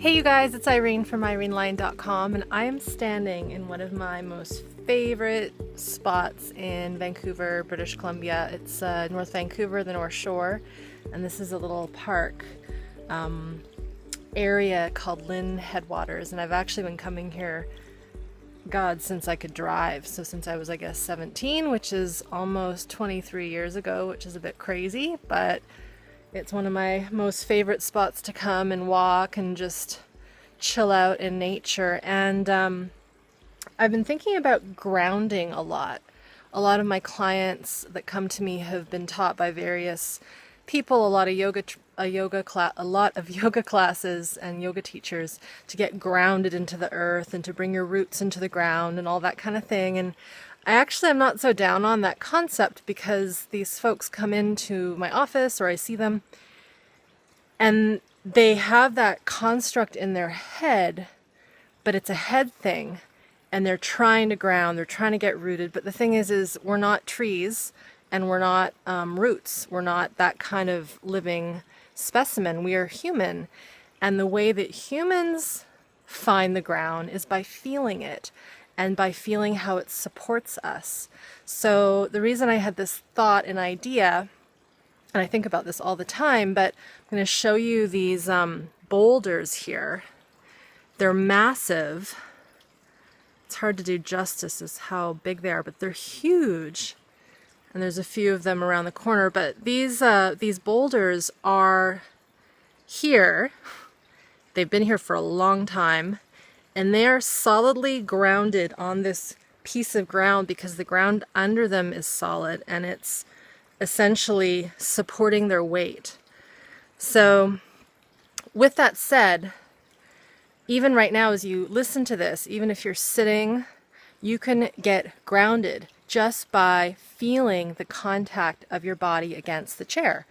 Hey you guys, it's Irene from IreneLyon.com, and I am standing in one of my most favorite spots in Vancouver, British Columbia. It's North Vancouver, the North Shore, and this is a little park area called Lynn Headwaters, and I've actually been coming here, God, since I could drive. So since I was, I guess, 17, which is almost 23 years ago, which is a bit crazy, but it's one of my most favorite spots to come and walk and just chill out in nature. And I've been thinking about grounding a lot. A lot of my clients that come to me have been taught by various people, a lot of yoga classes and yoga teachers, to get grounded into the earth and to bring your roots into the ground and all that kind of thing. And I'm not so down on that concept, because these folks come into my office or I see them and they have that construct in their head, but it's a head thing, and they're trying to ground, they're trying to get rooted. But the thing is we're not trees and we're not roots. We're not that kind of living specimen. We are human. And the way that humans find the ground is by feeling it, and by feeling how it supports us. So the reason I had this thought and idea, and I think about this all the time, but I'm going to show you these boulders here. They're massive. It's hard to do justice as how big they are, but they're huge. And there's a few of them around the corner. But these boulders are here. They've been here for a long time. And they are solidly grounded on this piece of ground because the ground under them is solid and it's essentially supporting their weight. So with that said, even right now as you listen to this, even if you're sitting, you can get grounded just by feeling the contact of your body against the chair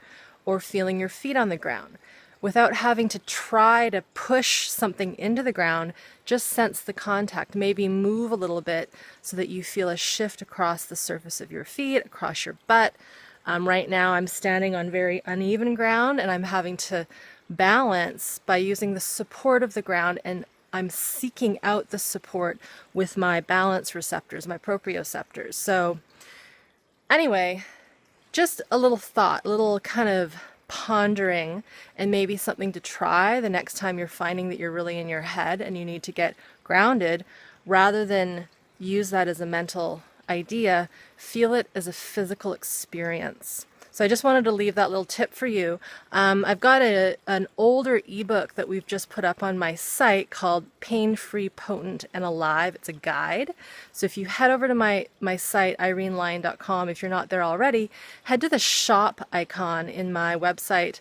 or feeling your feet on the ground. Without having to try to push something into the ground, just sense the contact. Maybe move a little bit so that you feel a shift across the surface of your feet, across your butt. Right now I'm standing on very uneven ground and I'm having to balance by using the support of the ground, and I'm seeking out the support with my balance receptors, my proprioceptors. So anyway, just a little thought, a little kind of pondering, and maybe something to try the next time you're finding that you're really in your head and you need to get grounded. Rather than use that as a mental idea, feel it as a physical experience. So I just wanted to leave that little tip for you. I've got an older ebook that we've just put up on my site called Pain-Free, Potent, and Alive. It's a guide. So if you head over to my site, IreneLyon.com, if you're not there already, head to the shop icon in my website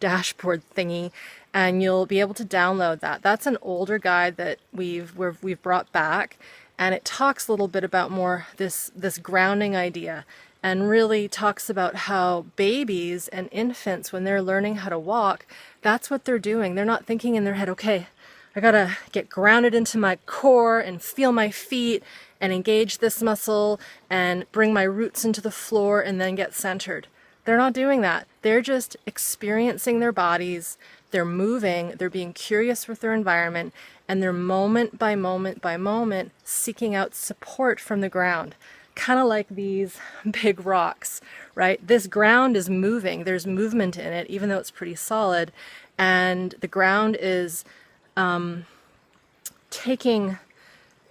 dashboard thingy, and you'll be able to download that. That's an older guide that we've brought back, and it talks a little bit about more this grounding idea, and really talks about how babies and infants, when they're learning how to walk, that's what they're doing. They're not thinking in their head, okay, I gotta get grounded into my core and feel my feet and engage this muscle and bring my roots into the floor and then get centered. They're not doing that. They're just experiencing their bodies, they're moving, they're being curious with their environment, and they're moment by moment by moment seeking out support from the ground. Kind of like these big rocks, right? This ground is moving. There's movement in it, even though it's pretty solid. And the ground is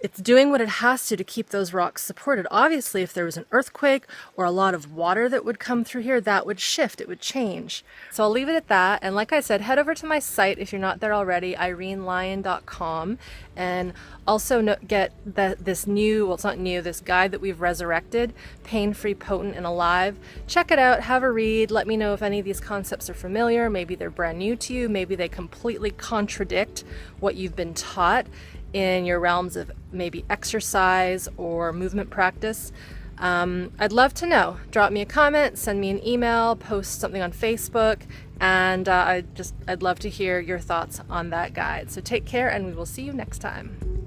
it's doing what it has to keep those rocks supported. Obviously, if there was an earthquake or a lot of water that would come through here, that would shift, it would change. So I'll leave it at that. And like I said, head over to my site if you're not there already, IreneLyon.com, and also get this guide that we've resurrected, Pain-Free, Potent, and Alive. Check it out, have a read, let me know if any of these concepts are familiar, maybe they're brand new to you, maybe they completely contradict what you've been taught in your realms of maybe exercise or movement practice. I'd love to know. Drop me a comment, send me an email, post something on Facebook, and I'd love to hear your thoughts on that guide. So take care, and we will see you next time.